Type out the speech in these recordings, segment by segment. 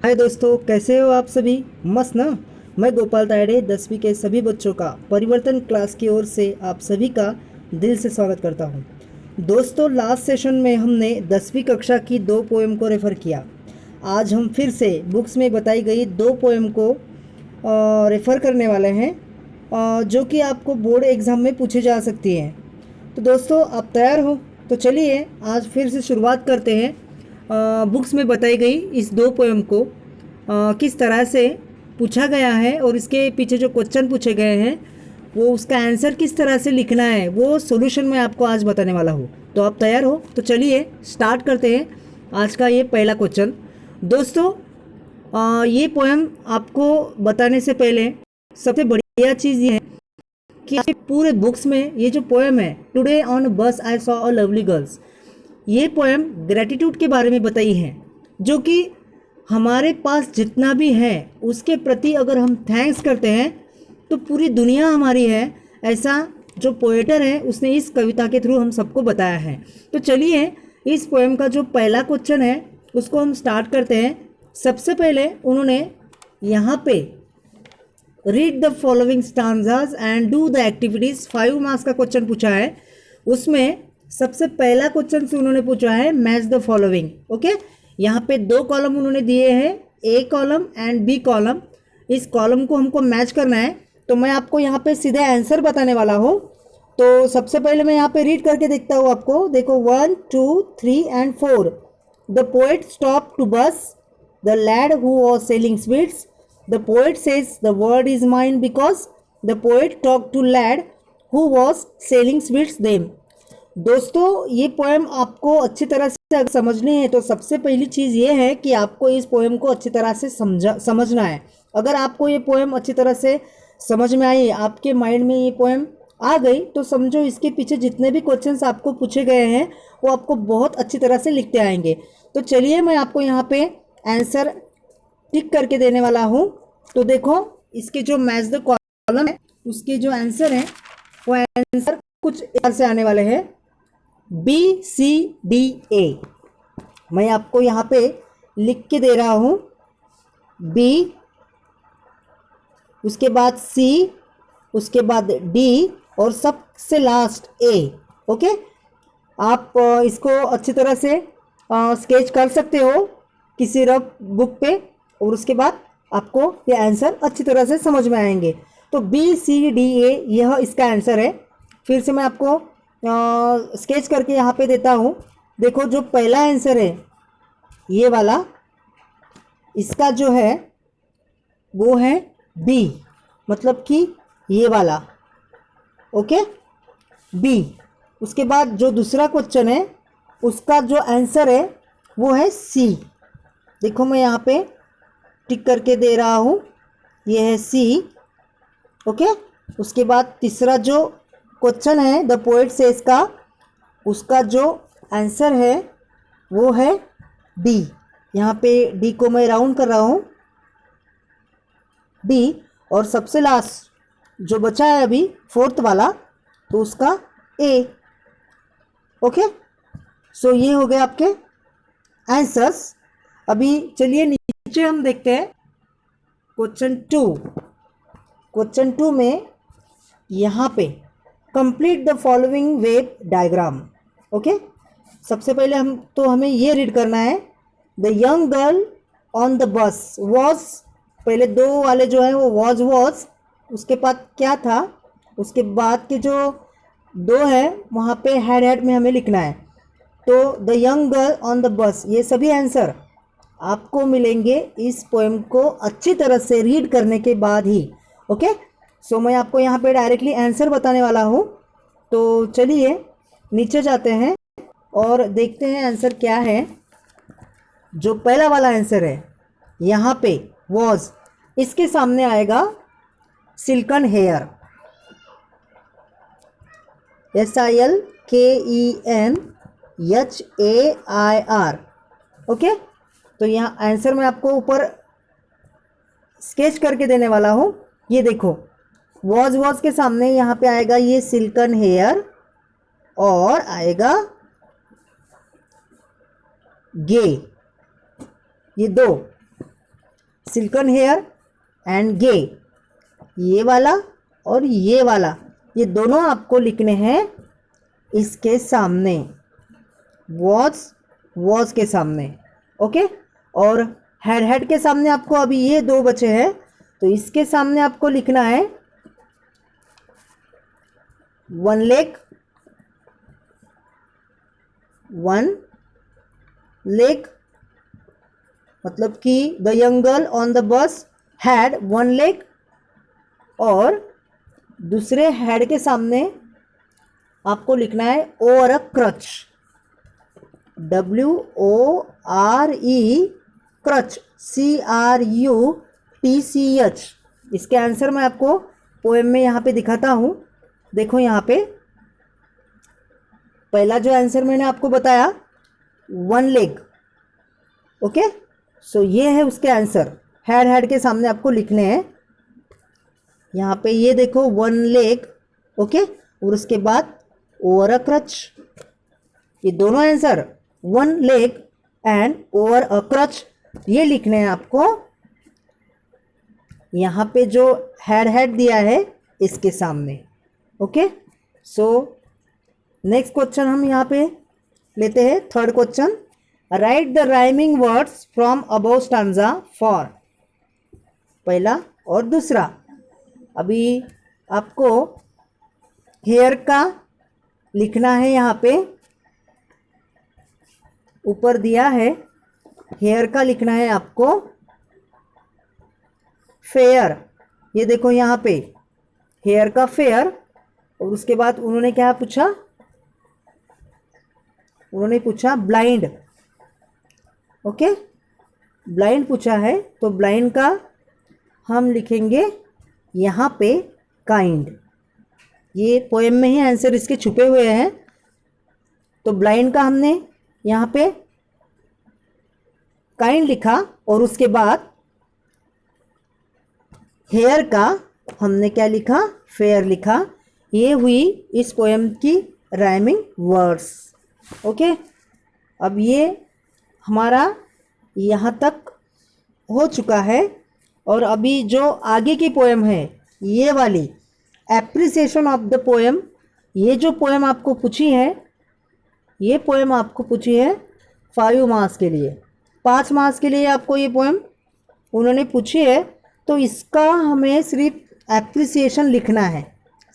हाय दोस्तों, कैसे हो आप सभी? मस्त ना। मैं गोपाल तायड़े 10वीं के सभी बच्चों का परिवर्तन क्लास की ओर से आप सभी का दिल से स्वागत करता हूं। दोस्तों, लास्ट सेशन में हमने 10वीं कक्षा की 2 पोएम को रेफ़र किया। आज हम फिर से बुक्स में बताई गई 2 पोएम को रेफ़र करने वाले हैं, जो कि आपको बोर्ड एग्ज़ाम में पूछे जा सकती हैं। तो दोस्तों, आप तैयार हो? तो चलिए आज फिर से शुरुआत करते हैं। बुक्स में बताई गई इस 2 पोएम को किस तरह से पूछा गया है और इसके पीछे जो क्वेश्चन पूछे गए हैं वो उसका आंसर किस तरह से लिखना है, वो सॉल्यूशन मैं आपको आज बताने वाला हूँ। तो आप तैयार हो? तो चलिए स्टार्ट करते हैं आज का ये पहला क्वेश्चन। दोस्तों, ये पोएम आपको बताने से पहले सबसे बढ़िया चीज़ ये है कि आपके पूरे बुक्स में ये जो पोएम है, टुडे ऑन बस I saw a lovely girls, ये पोएम ग्रेटिट्यूड के बारे में बताई है, जो कि हमारे पास जितना भी है उसके प्रति अगर हम थैंक्स करते हैं तो पूरी दुनिया हमारी है, ऐसा जो पोएटर है उसने इस कविता के थ्रू हम सबको बताया है। तो चलिए इस पोएम का जो पहला क्वेश्चन है उसको हम स्टार्ट करते हैं। सबसे पहले उन्होंने यहाँ पे read the following stanzas and do the activities 5 marks का क्वेश्चन पूछा है। उसमें सबसे पहला क्वेश्चन से उन्होंने पूछा है मैच द फॉलोइंग। ओके, यहाँ पे 2 कॉलम उन्होंने दिए हैं, ए कॉलम एंड बी कॉलम। इस कॉलम को हमको मैच करना है, तो मैं आपको यहाँ पे सीधे आंसर बताने वाला हूँ। तो सबसे पहले मैं यहाँ पे रीड करके देखता हूँ आपको। देखो 1 2 3 and 4। The poet stop to bus the lad who was selling sweets. The poet says the word is mine because the poet talked to lad who was selling sweets them. दोस्तों, ये poem आपको अच्छी तरह से अगर समझनी है तो सबसे पहली चीज़ ये है कि आपको इस पोएम को अच्छी तरह से समझना है। अगर आपको ये पोएम अच्छी तरह से समझ में आई, आपके माइंड में ये पोएम आ गई, तो समझो इसके पीछे जितने भी क्वेश्चंस आपको पूछे गए हैं वो आपको बहुत अच्छी तरह से लिखते आएंगे। तो चलिए मैं आपको यहाँ पे आंसर टिक करके देने वाला हूँ। तो देखो, इसके जो मैच द कॉलम है उसके जो आंसर है वो आंसर कुछ इधर से आने वाले हैं, बी सी डी ए। मैं आपको यहाँ पे लिख के दे रहा हूँ, बी, उसके बाद सी, उसके बाद डी और सबसे लास्ट ए। ओके, आप इसको अच्छी तरह से स्केच कर सकते हो किसी रफ बुक पे, और उसके बाद आपको ये आंसर अच्छी तरह से समझ में आएंगे। तो बी सी डी ए यह इसका आंसर है। फिर से मैं आपको स्केच करके यहाँ पे देता हूँ। देखो, जो पहला आंसर है ये वाला, इसका जो है वो है बी, मतलब कि ये वाला। Okay, B. उसके बाद जो दूसरा क्वेश्चन है उसका जो आंसर है वो है सी। देखो, मैं यहाँ पे टिक करके दे रहा हूँ, ये है सी। ओके, उसके बाद तीसरा जो क्वेश्चन है द पोएट सेज का, उसका जो आंसर है वो है डी। यहाँ पे डी को मैं राउंड कर रहा हूँ, डी। और सबसे लास्ट जो बचा है अभी, फोर्थ वाला, तो उसका ए। ओके, सो ये हो गए आपके आंसर्स। अभी चलिए नीचे हम देखते हैं क्वेश्चन 2। क्वेश्चन 2 में यहाँ पे complete the following wave diagram. Okay, सबसे पहले हमें ये रीड करना है, the young girl on the बस वॉज। पहले 2 वाले जो है वो वॉज, उसके बाद क्या था, उसके बाद के जो 2 है वहाँ पे हैड में हमें लिखना है। तो the young girl on the बस, ये सभी आंसर आपको मिलेंगे इस पोएम को अच्छी तरह से रीड करने के बाद ही। ओके, सो मैं आपको यहाँ पे डायरेक्टली आंसर बताने वाला हूँ। तो चलिए नीचे जाते हैं और देखते हैं आंसर क्या है। जो पहला वाला आंसर है यहाँ पे वॉज, इसके सामने आएगा सिल्कन हेयर, SILKENHAIR। ओके, तो यहाँ आंसर मैं आपको ऊपर स्केच करके देने वाला हूँ। ये देखो, वॉज के सामने यहाँ पे आएगा ये सिल्कन हेयर और आएगा गे, ये 2। सिल्कन हेयर एंड गे, ये वाला और ये वाला, ये दोनों आपको लिखने हैं इसके सामने, वॉज के सामने। ओके, और हेड के सामने आपको अभी ये दो बचे हैं, तो इसके सामने आपको लिखना है वन लेग, मतलब कि the young girl on the bus had one leg, और दूसरे हेड के सामने आपको लिखना है over a crutch, WORE crutch, CRUTCH। इसके आंसर मैं आपको पोएम में यहाँ पे दिखाता हूँ। देखो यहाँ पे पहला जो आंसर मैंने आपको बताया वन लेग। ओके, सो ये है उसके आंसर, हेड के सामने आपको लिखने हैं यहाँ पे, ये देखो वन लेग। ओके, और उसके बाद ओवर अ क्रच, ये दोनों answer one leg and over a crutch, ये लिखने हैं आपको यहाँ पे जो हेड दिया है इसके सामने। ओके, सो नेक्स्ट क्वेश्चन हम यहाँ पे लेते हैं, third question, right the rhyming words from above stanza for, पहला और दूसरा। अभी आपको हेयर का लिखना है, यहाँ पे ऊपर दिया है, हेयर का लिखना है आपको फेयर, ये देखो यहाँ पे हेयर का फेयर, और उसके बाद उन्होंने क्या पूछा, उन्होंने पूछा ब्लाइंड। ओके, ब्लाइंड पूछा है, तो ब्लाइंड का हम लिखेंगे यहाँ पे काइंड, ये पोएम में ही आंसर इसके छुपे हुए हैं, तो ब्लाइंड का हमने यहाँ पे काइंड लिखा, और उसके बाद हेयर का हमने क्या लिखा, फेयर लिखा। ये हुई इस पोएम की राइमिंग वर्ड्स। ओके, अब ये हमारा यहाँ तक हो चुका है, और अभी जो आगे की पोएम है ये वाली एप्रिसिएशन ऑफ द पोएम, ये जो पोएम आपको पूछी है, ये पोएम आपको पूछी है 5 मार्क्स के लिए, 5 मार्क्स के लिए आपको ये पोएम उन्होंने पूछी है, तो इसका हमें सिर्फ एप्रिसिएशन लिखना है,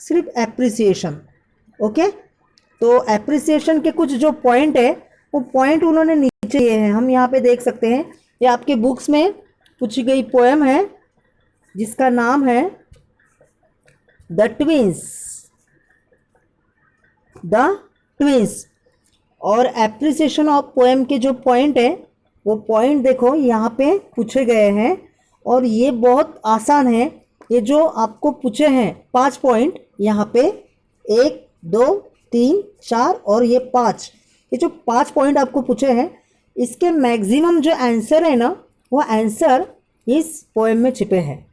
सिर्फ एप्रिसिएशन। ओके, तो एप्रिसिएशन के कुछ जो पॉइंट है वो पॉइंट उन्होंने नीचे दिए हैं, हम यहाँ पे देख सकते हैं, ये आपके बुक्स में पूछी गई पोएम है जिसका नाम है द ट्विंस। और एप्रिसिएशन ऑफ पोएम के जो पॉइंट है वो पॉइंट देखो यहाँ पे पूछे गए हैं, और ये बहुत आसान है, ये जो आपको पूछे हैं 5 पॉइंट यहाँ पे 1 2 3 4 और ये 5, ये जो 5 पॉइंट आपको पूछे हैं, इसके मैक्सिमम जो आंसर है ना, वो आंसर इस पोएम में छिपे हैं।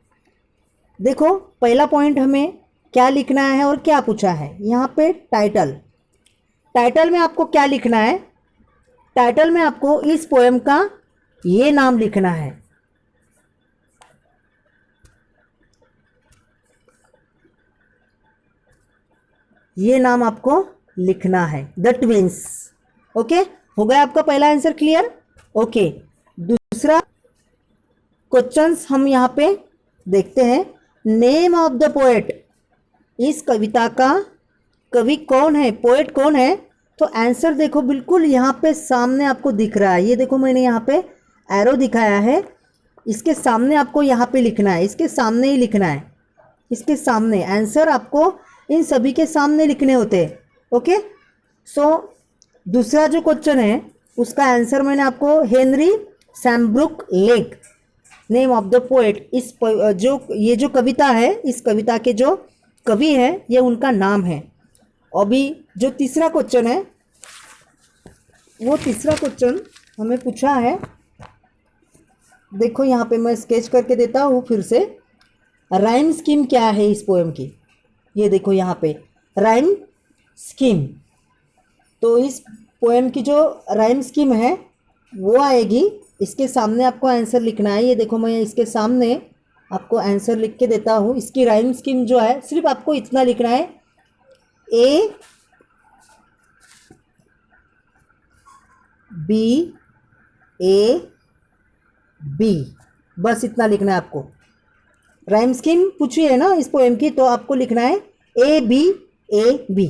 देखो पहला पॉइंट हमें क्या लिखना है और क्या पूछा है, यहाँ पे टाइटल में आपको क्या लिखना है, टाइटल में आपको इस पोएम का ये नाम लिखना है, ये नाम आपको लिखना है द ट्विंस। ओके, हो गया आपका पहला आंसर क्लियर। ओके, दूसरा क्वेश्चंस हम यहाँ पे देखते हैं, नेम ऑफ द पोएट, इस कविता का कवि कौन है, पोएट कौन है, तो आंसर देखो बिल्कुल यहाँ पे सामने आपको दिख रहा है, ये देखो मैंने यहाँ पे एरो दिखाया है, इसके सामने आपको यहाँ पे लिखना है, इसके सामने ही लिखना है, इसके सामने आंसर आपको इन सभी के सामने लिखने होते हैं। ओके, सो दूसरा जो क्वेश्चन है उसका आंसर मैंने आपको Henry Sambrook Leigh, name of the poet, इस जो ये जो कविता है, इस कविता के जो कवि है ये उनका नाम है। अभी जो तीसरा क्वेश्चन है, वो तीसरा क्वेश्चन हमें पूछा है, देखो यहाँ पे मैं स्केच करके देता हूँ फिर से, राइम स्कीम क्या है इस पोएम की, ये देखो यहाँ पे राइम स्कीम, तो इस पोएम की जो राइम स्कीम है वो आएगी इसके सामने आपको आंसर लिखना है। ये देखो, मैं इसके सामने आपको आंसर लिख के देता हूँ। इसकी राइम स्कीम जो है, सिर्फ आपको इतना लिखना है, ए बी ए बी, बस इतना लिखना है आपको। राइम स्कीम पूछी है ना इस पोएम की, तो आपको लिखना है A B.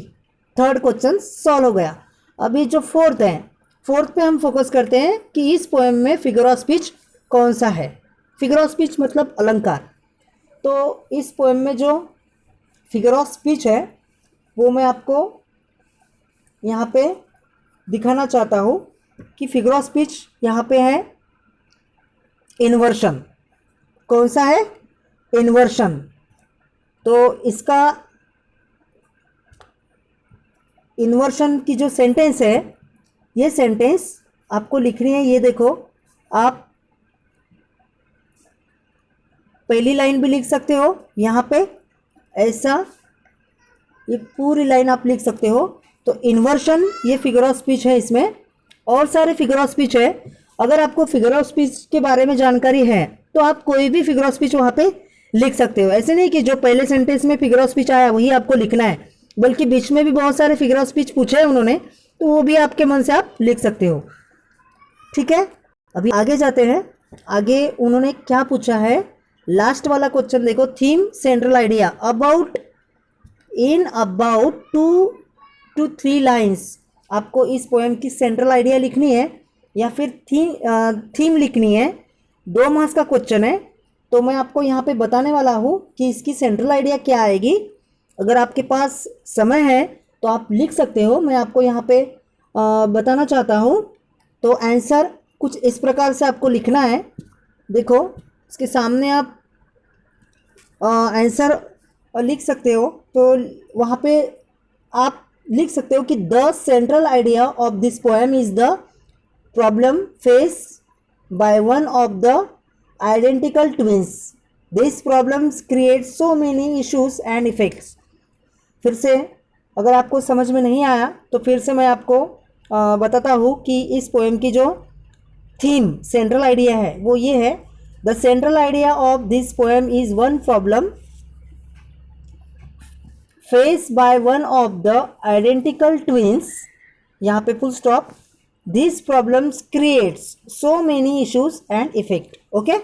Third question solve हो गया। अभी जो फोर्थ है, फोर्थ पे हम फोकस करते हैं कि इस पोएम में फिगर ऑफ स्पीच कौन सा है। फिगर ऑफ स्पीच मतलब अलंकार। तो इस पोएम में जो फिगर ऑफ स्पीच है वो मैं आपको यहाँ पे दिखाना चाहता हूँ कि फिगर ऑफ स्पीच यहाँ पे है इन्वर्शन। कौन सा है? इन्वर्शन। तो इसका इन्वर्शन की जो सेंटेंस है, ये सेंटेंस आपको लिखनी है। ये देखो, आप पहली लाइन भी लिख सकते हो यहाँ पे, ऐसा ये पूरी लाइन आप लिख सकते हो। तो इन्वर्शन ये फिगर ऑफ स्पीच है। इसमें और सारे फिगर ऑफ स्पीच है। अगर आपको फिगर ऑफ स्पीच के बारे में जानकारी है तो आप कोई भी फिगर ऑफ स्पीच वहाँ पे लिख सकते हो। ऐसे नहीं कि जो पहले सेंटेंस में फिगर ऑफ स्पीच आया वही आपको लिखना है, बल्कि बीच में भी बहुत सारे फिगर ऑफ स्पीच पूछे हैं उन्होंने, तो वो भी आपके मन से आप लिख सकते हो। ठीक है, अभी आगे जाते हैं। आगे उन्होंने क्या पूछा है, लास्ट वाला क्वेश्चन देखो। Theme central idea about 2 to 3 lines आपको इस पोएम की सेंट्रल आइडिया लिखनी है या फिर थीम लिखनी है। 2 मार्क्स का क्वेश्चन है। तो मैं आपको यहाँ पे बताने वाला हूँ कि इसकी सेंट्रल आइडिया क्या आएगी। अगर आपके पास समय है तो आप लिख सकते हो। मैं आपको यहाँ पे बताना चाहता हूँ। तो आंसर कुछ इस प्रकार से आपको लिखना है। देखो, इसके सामने आप आंसर लिख सकते हो। तो वहाँ पे आप लिख सकते हो कि the central idea of this poem is the problem face by one of the identical twins. This problems create so many issues and effects. फिर से अगर आपको समझ में नहीं आया तो फिर से मैं आपको बताता हूँ कि इस पोएम की जो थीम सेंट्रल आइडिया है वो ये है। The central idea of this poem is one problem face by one of the identical twins, यहाँ पे full stop. This problems creates so many issues and effect. Okay,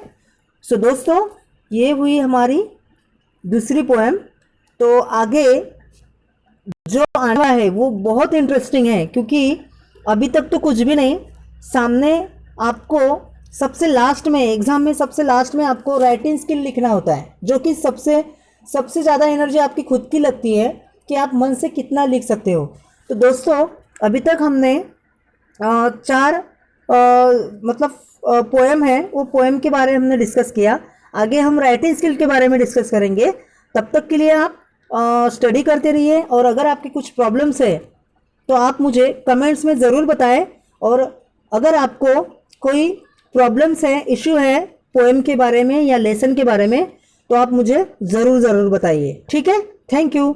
so दोस्तों, ये हुई हमारी दूसरी पोएम। तो आगे जो आना है वो बहुत इंटरेस्टिंग है, क्योंकि अभी तक तो कुछ भी नहीं। सामने आपको सबसे लास्ट में, एग्जाम में सबसे लास्ट में आपको राइटिंग स्किल लिखना होता है, जो कि सबसे ज़्यादा एनर्जी आपकी खुद की लगती है कि आप मन से कितना लिख सकते हो। तो दोस्तों, अभी तक हमने 4 पोएम है, वो पोएम के बारे में हमने डिस्कस किया। आगे हम राइटिंग स्किल के बारे में डिस्कस करेंगे। तब तक के लिए आप स्टडी करते रहिए। और अगर आपकी कुछ प्रॉब्लम्स है तो आप मुझे कमेंट्स में ज़रूर बताएं। और अगर आपको कोई प्रॉब्लम्स है, इशू है पोएम के बारे में या लेसन के बारे में, तो आप मुझे ज़रूर बताइए। ठीक है, थैंक यू।